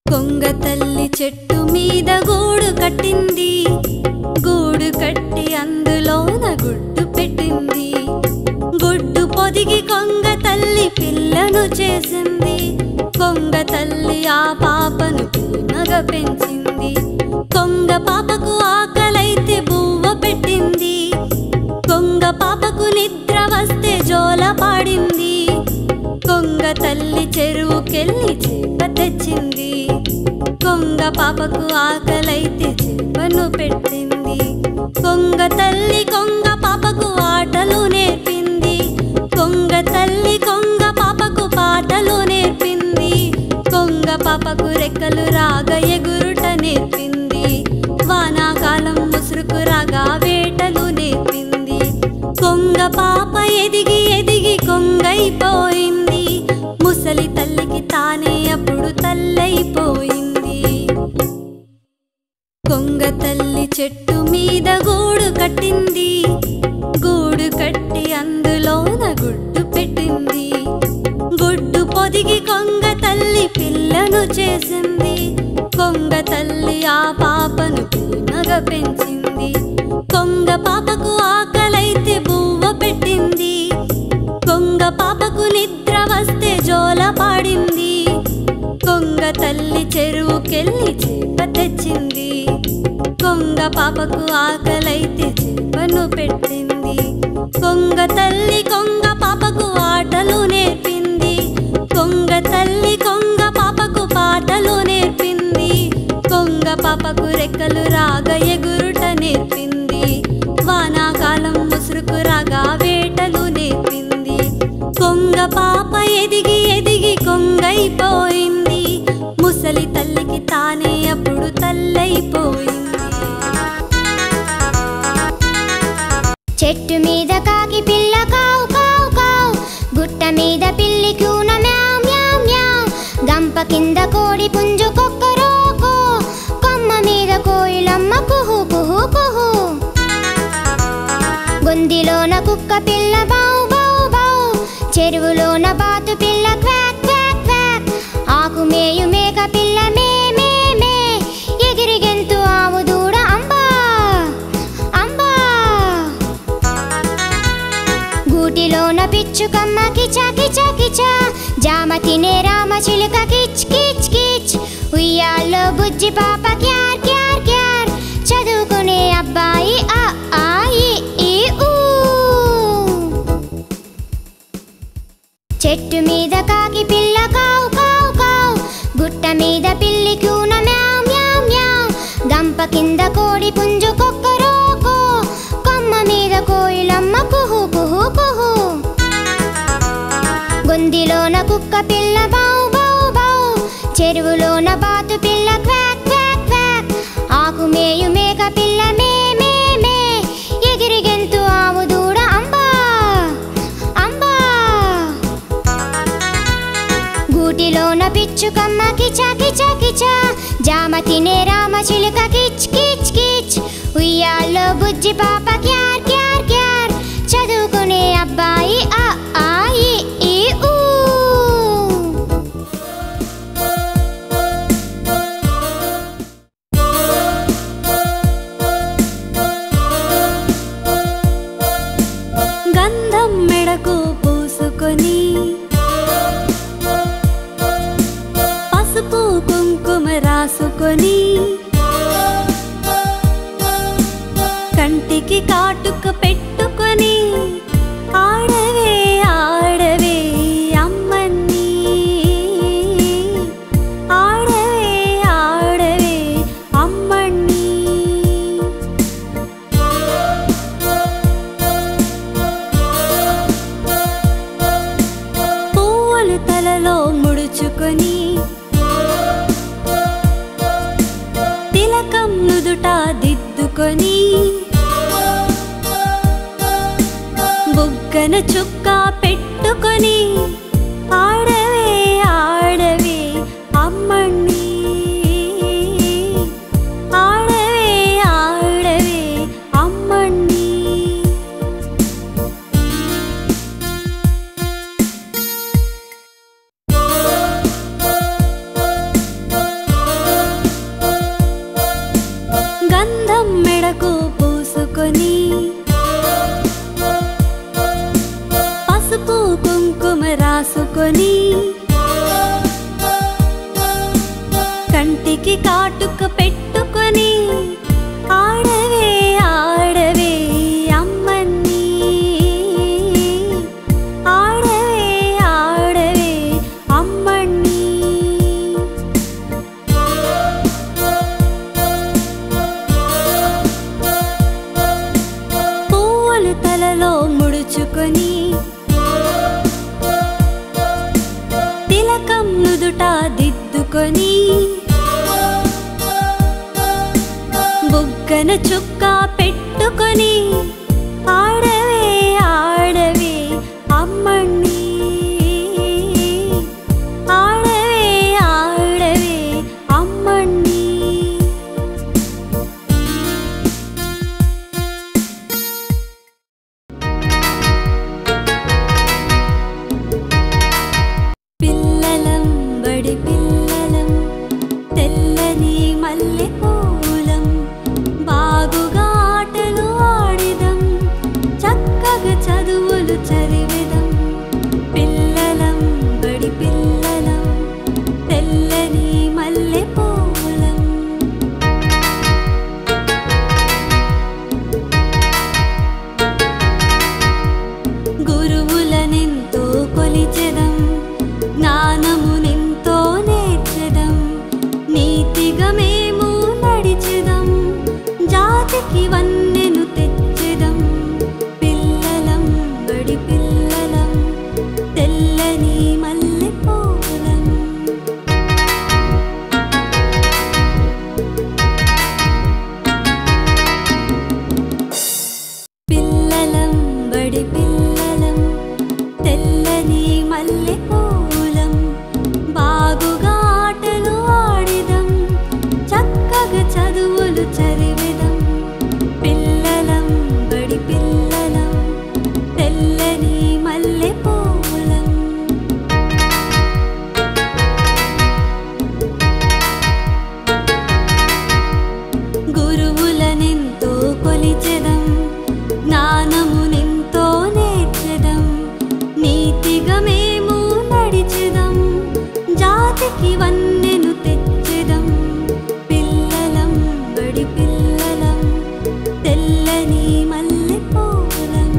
కొంగ తల్లి చెట్టు మీద గూడు కట్టింది, గూడు కట్టి అందులోన గుడ్డు పెట్టింది. గుడ్డు పొదిగి కొంగ తల్లి పిల్లను చేసింది. కొంగ తల్లి ఆ పాపను ప్రేమగా పెంచింది. కొంగ పాపకు ఆకలైతే బువ్వ పెట్టింది. కొంగ పాపకు నిద్ర వస్తే జోల పాడింది. కొంగ తల్లి చెరువుకెళ్ళి చేప తెచ్చింది. కొంగ పాపకు ఆకలైతే చేపను పెట్టింది. కొంగ తల్లి కొంగ పాపకు ఆటలు నేర్పింది. కొంగ తల్లి కొంగ పాపకు పాటలు నేర్పింది. కొంగ పాపకు రెక్కలు రాగా ఎగురుట నేర్పింది. వానాకాలం ముసురుకు రాగా వేటలు నేర్పింది. కొంగ పాప ఎదిగి ఎదిగి కొంగైపోయింది. ముసలి తల్లికి తానే అప్పుడు తల్లైపోయింది. కొంగ తల్లి చెట్టు మీద గూడు కట్టింది, గూడు కట్టి అందులోన గుడ్డు పెట్టింది. గుడ్డు పొదిగి కొంగ తల్లి పిల్లను చేసింది. కొంగ తల్లి ఆ పాపను ప్రేమగా పెంచింది. కొంగ పాపకు ఆకలైతే బువ్వ పెట్టింది. కొంగ పాపకు నిద్ర వస్తే జోల పాడింది. కొంగ తల్లి చెరువుకెళ్ళి చేప తెచ్చింది. కొంగ పాపకు ఆకలైతే చేపను పెట్టింది. కొంగ తల్లి కొంగ పాపకు ఆటలు నేర్పింది. కొంగ తల్లి కొంగ పాపకు పాటలు నేర్పింది. కొంగ పాపకు రెక్కలు రాగా ఎగురుట నేర్పింది. వానాకాలం ముసురుకు రాగా వేటలు నేర్పింది. కొంగ పాప ఎదిగి ఎదిగి కొంగైపోయింది. ముసలి తల్లికి తానే అప్పుడు తల్లైపోయింది. చెట్టు మీద కాకి పిల్ల కావు కావు కావు, గుట్ట మీద పిల్లి కూన మ్యావ్ మ్యావ్ మ్యావ్, గంప కింద కోడి పుంజు కొక్కరోకో, కొమ్మ మీద కోయిలమ్మ కుహు కుహు కుహు, గొందిలోన కుక్క పిల్ల బౌ బౌ బౌ, చెరువులోన బాతు పిల్ల క్వాక్ క్వాక్ క్వాక్, ఆకు మేయు మేక పిల్ల మే మే మే, ఎగిరి గెంతు ఆవు దూడ అంబా అంబా, గూటిలోన పిచ్చుకమ్మ కిచా కిచా కిచా, జామ తినే రామ చిలుక కిచ్ కిచ్ కిచ్, ఉయ్యాల్లో బుజ్జి పాప క్యార్ క్యార్ క్యార్, చదువుకునే అబ్బాయి ఆ ఆ ఈ ఈ ఊ. చెట్టు మీద కాకి పిల్ల కావు కావు కావు, గుట్ట మీద పిల్లి కూన మ్యావ్ మ్యావ్ మ్యావ్, గంప కింద కోడి పుంజు కొక్కరోకో, కొమ్మ మీద కోయిలమ్మ కుహు కుహు కుహు, గొందిలోన కుక్క పిల్ల బౌ బౌ బౌ, చెరువులోన బాతు పిల్ల క్వాక్ క్వాక్ క్వాక్, ఆకు మేయు మేక పిల్ల మే మే మే, ఎగిరి గెంతు ఆవు దూడ అంబా అంబా, గూటిలోన పిచ్చుకమ్మ కిచా కిచా కిచా, జామ తినే రామ చిలుక కిచ్ కిచ్ కిచ్, ఉయ్యాల్లో బుజ్జి పాప క్యార్ క్యార్ క్యార్, చదువుకునే అబ్బాయి ఆ ఆ ఈ ఈ ఊ. గంధం మెడకు పూసుకొని, పసుపు కుంకుమ రాసుకొని, కంటికి కాటుక పెట్టుకొని, ఆడవే ఆడవే అమ్మని, ఆడవే ఆడవే అమ్మని. పువ్వులు తలలో ముడుచుకొని, తిలకం నుదుట దిద్దుకొని, బుగ్గన చుక్క పెట్టుకొని, ఆడవే ఆడవే అమ్మని, ఆడవే ఆడవే అమ్మని. కుంకుమ రాసుకొని కంటికి కాటుక పెట్టుకొని ఆడవే ఆడవే అమ్మని ఆడవే ఆడవే అమ్మని పువ్వులు తలలో ముడుచుకొని తిలకం నుదుట దిద్దుకొని బుగ్గన చుక్క పెట్టుకొని ఆడవే ఆడవే అమ్మని ఆడవే ఆడవే అమ్మని పిల్లలం బడి పిల్లలం తెల్లని మల్లె పూలం బాగుగా ఆటలు ఆడిదం చక్కగా చదువులు చదివిదం పిల్లలం బడి పిల్లలం తెల్లని మల్లె పూలం గురువులనెంతో కొలిచెదం జ్ఞానమునెంతో నేర్చెదం నీతిగా మేము నడిచెదం జాతికి వన్నెను తెచ్చెదం పిల్లలం బడి పిల్లలం తెల్లని మల్లె పూలం పిల్లలం బడి పిల్లలం తెల్లని మల్లె పూలం బాగుగా ఆటలు ఆడిదం చక్కగా చదువులు చదివిదం పిల్లలం బడి పిల్లలం తెల్లని మల్లె పూలం గురువులనెంతో కొలిచెదం జ్ఞానమునెంతో నేర్చెదం నీతిగా మేము నడిచెదం జాతికి వన్నెను తెచ్చెదం పిల్లలం బడి పిల్లలం తెల్లని మల్లె పూలం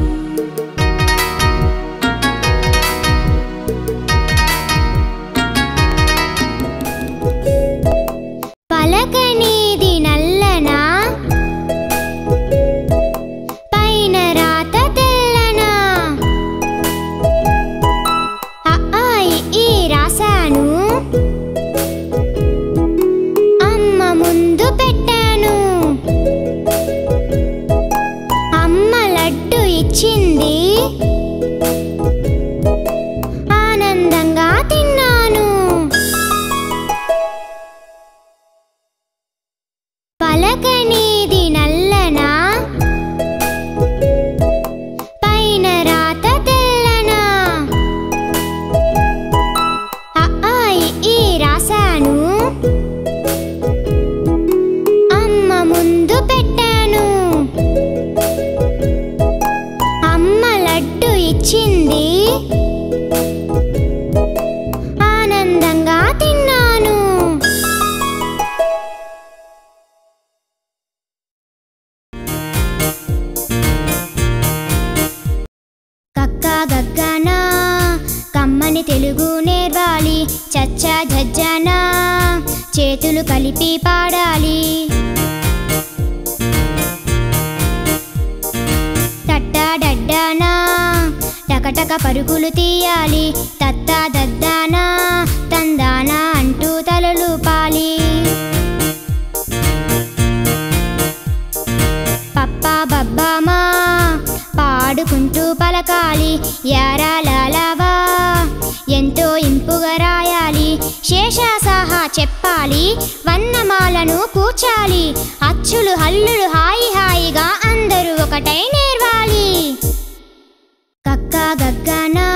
పలకనీది నల్లనా పైన రాత తెల్లనా ఈ రాశాను అమ్మ ముందు పెట్టాను అమ్మ లడ్డు ఇచ్చింది ఆనందంగా తిన్నాను పలకనీది నల్లనా పైన రాత తెల్లనా ఈ రాశాను అమ్మ ముందు పెట్టాను అమ్మ లడ్డు ఇచ్చింది ఆనందంగా తిన్నాను కక్కా గగ్గనా కమ్మని తెలుగు నేర్వాలి చచ్చా జజ్జనా చేతులు కలిపి పాడాలి తట్టా డడ్డానా టకటక పరుగులు తీయాలి తత్తా దద్దానా తందానా అంటూ తలలుపాలి పప్పా బబ్బామా పాడుకుంటూ పలకాలి యారా లాలావా ఎంతో ఇంపుగా రాయాలి శేషాసాహా చెప్పాలి వన్నమాలను కూర్చాలి అచ్చులు హల్లులు హాయి హాయిగా అందరూ ఒకటై నేర్వాలి కక్కా గగ్గనా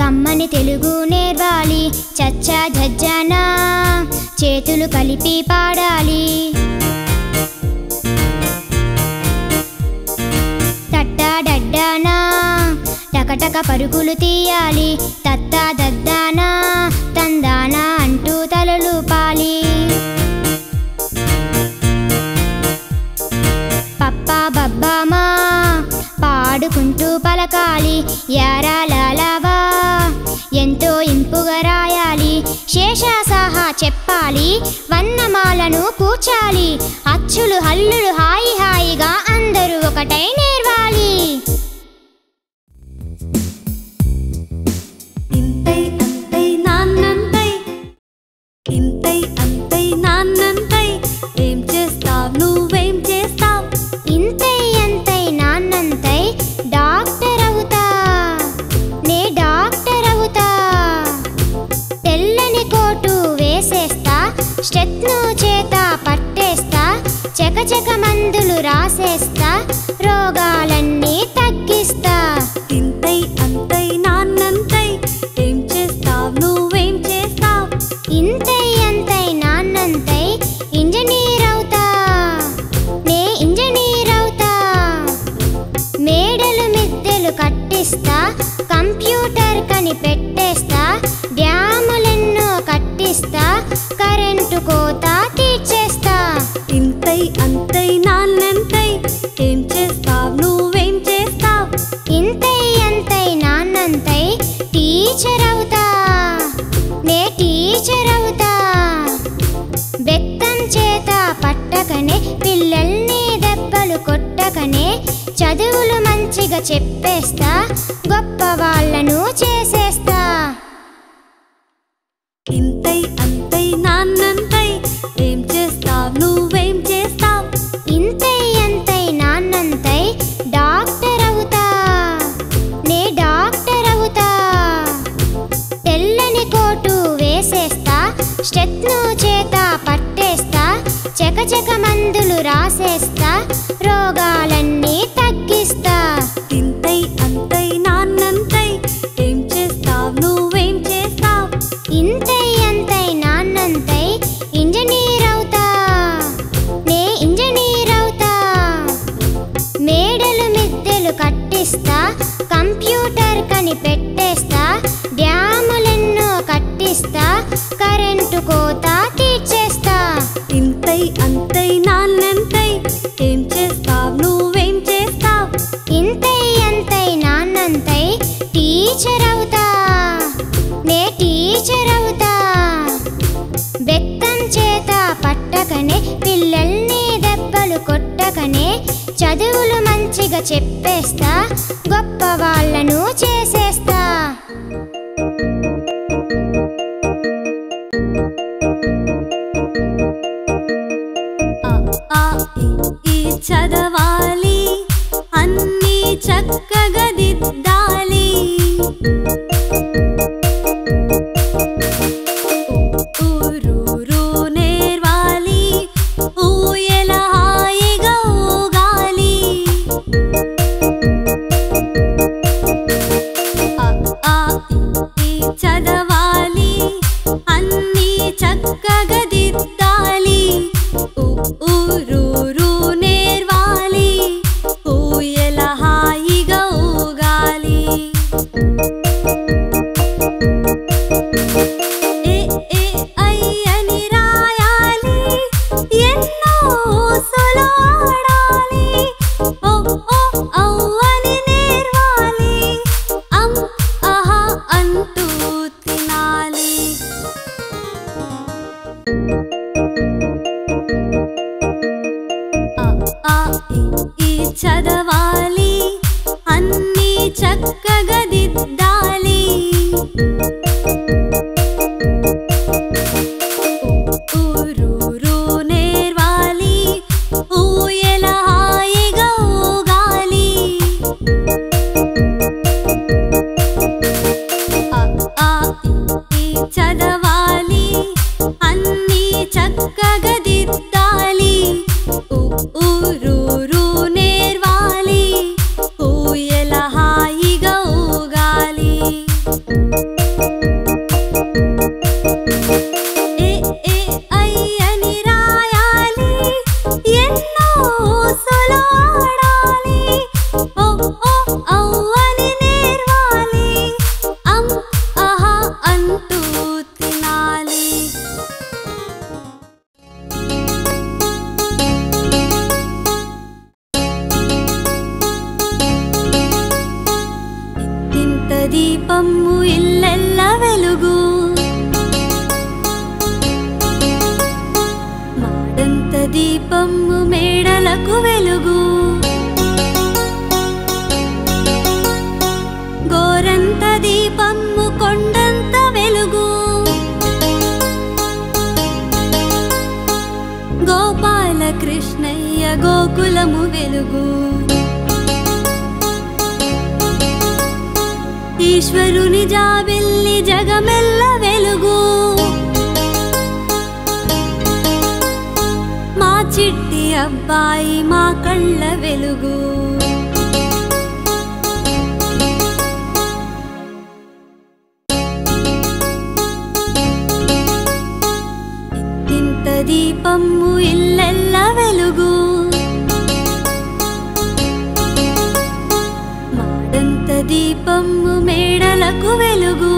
కమ్మని తెలుగు నేర్వాలి చచ్చా జజ్జనా చేతులు కలిపి పాడాలి టట్టా డడ్డానా టక టకటక పరుగులు తీయాలి, తత్తా దద్దానా తందానా అంటూ తలలూపాలి. పప్పా బబ్బామా పాడుకుంటూ పలకాలి, యారా లాలావా ఎంతో ఇంపుగా రాయాలి. శేషాసాహా చెప్పాలి, వన్నమాలను కూర్చాలి. అచ్చులు హల్లులు హాయి హాయిగా అందరూ ఒకటై నేర్వాలి. ఇంతై అంతై నాన్నంతై, ఇంతై అంతై నాన్నంతై, ఏం చేస్తావ్ నువ్వేం చేస్తావ్? ఇంతై అంతై నాన్నంతై, డాక్టర్ అవుతా నే డాక్టర్ అవుతా. తెల్లని కోటు వేసేస్తా, స్టెత్ను చేత పట్టేస్తా, చకచక మందులు రాసేస్తా, రోగాలన్నీ తగ్గిస్తా. ఇంతై అంతై నాన్నంతై, ఏం చేస్తావ్ నువ్వేం చేస్తావ్? ఇంతై అంతై నాన్నంతై, ఇంజనీర్ అవుతా నే ఇంజనీర్ అవుతా. మేడలు మిద్దెలు కట్టిస్తా, కంప్యూటర్ కని పెట్టేస్తా, డ్యాములెన్నో కట్టిస్తా, కరెంటు కోత తీర్చేస్తా. ఇంతై అంతై నాన్నంతై, ఏం చేస్తావ్ నువ్వేం చేస్తావ్? ఇంతై అంతై నాన్నంతై, టీచర్ అవుతా నే టీచర్ అవుతా. బెత్తం చేత పట్టకనే, పిల్లల్ని దెబ్బలు కొట్టకనే, చదువులు మంచిగా చెప్పేస్తా, గొప్ప వాళ్ళను చేసేస్తా. ఇంతై అంతై నాన్నంతై, ఏం చేస్తావ్ నువ్వేం చేస్తావ్? ఇంతై అంతై నాన్నంతై, డాక్టర్ అవుతా నే డాక్టర్ అవుతా. తెల్లని కోటు వేసేస్తా, స్టెత్ను చేత పట్టేస్తా, చకచక మందులు రాసేస్తా, రోగాలన్నీ తగ్గిస్తా. ఇంతై అంతై నాన్నంతై, ఏం చేస్తావ్ నువ్వేం చేస్తావ్? ఇంతై అంతై నాన్నంతై, ఇంజనీర్ అవుతా నే ఇంజనీర్ అవుతా. మేడలు మిద్దెలు కట్టిస్తా, కంప్యూటర్ కని పెట్టేస్తా, డ్యాములెన్నో కట్టిస్తా, కరెంటు కోత తీర్చేస్తా. ఇంతై అంతై నాన్నంతై, ఏం చేస్తావ్ నువ్వేం చేస్తావ్? ఇంతై అంతై నాన్నంతై, టీచర్ అవుతా నే టీచర్ అవుతా. బెత్తం చేత పట్టకనే, పిల్లల్ని దెబ్బలు కొట్టకనే, చదువులు మంచిగా చెప్పేస్తా, గొప్ప వాళ్ళను చేసేస్తా. ఆ ఆ ఈ ఈ చదవాలి, అన్నీ చక్కగా దిద్దాలి. ఊరూరు నేర్వాలి, ఊయల హాయిగా ఊగాలి. గోకులము వెలుగు ఈశ్వరుని జాబిల్లి జగమెల్ల వెలుగు మా చిట్టి అబ్బాయి మా కళ్ళ వెలుగు ఇంత దీపము ఇల్లెల్ల వెలుగు మాడంత దీపము మేడలకు వెలుగు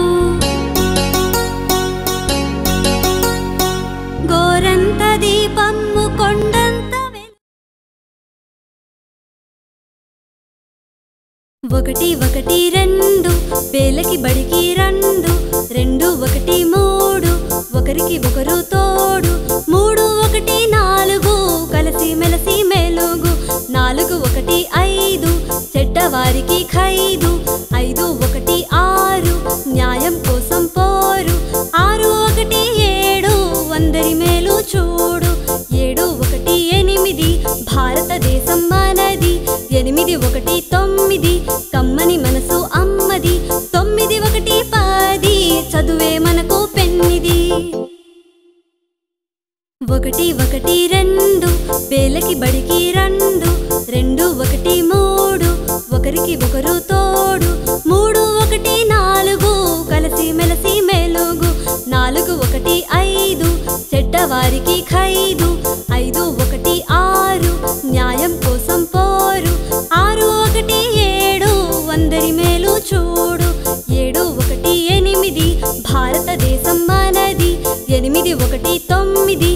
గోరంత దీపము కొండంత ఒకటి ఒకటి రెండు వేలకి బడికి రెండు రెండు ఒకటి మూడు ఒకరికి ఒకరు తోడు మూడు ఒకటి నాలుగు కలిసి మెలసి మెలుగు నాలుగు ఒకటి ఐదు చెడ్డవారికి ఖైదు ఐదు ఒకటి ఆరు న్యాయం కోసం పోరు ఆరు ఒకటి ఏడు అందరి మేలు చూడు ఏడు ఒకటి ఎనిమిది భారతదేశం మనది ఎనిమిది ఒకటి తొమ్మిది కమ్మని మనసు అమ్మది తొమ్మిది ఒకటి పది చదువే మనకు పెన్నిది ఒకటి ఒకటి రెండు వేలకి బడికి రెండు రెండు ఒకటి మూడు ఒకరికి ఒకరు తోడు మూడు ఒకటి నాలుగు కలిసి మెలసి మెలుగు నాలుగు ఒకటి ఐదు చెడ్డవారికి ఖైదు ఐదు ఒకటి ఆరు న్యాయం కోసం పోరు ఆరు ఒకటి ఏడు అందరి మేలు చూడు ఏడు ఒకటి ఎనిమిది భారతదేశం మనది ఎనిమిది ఒకటి తొమ్మిది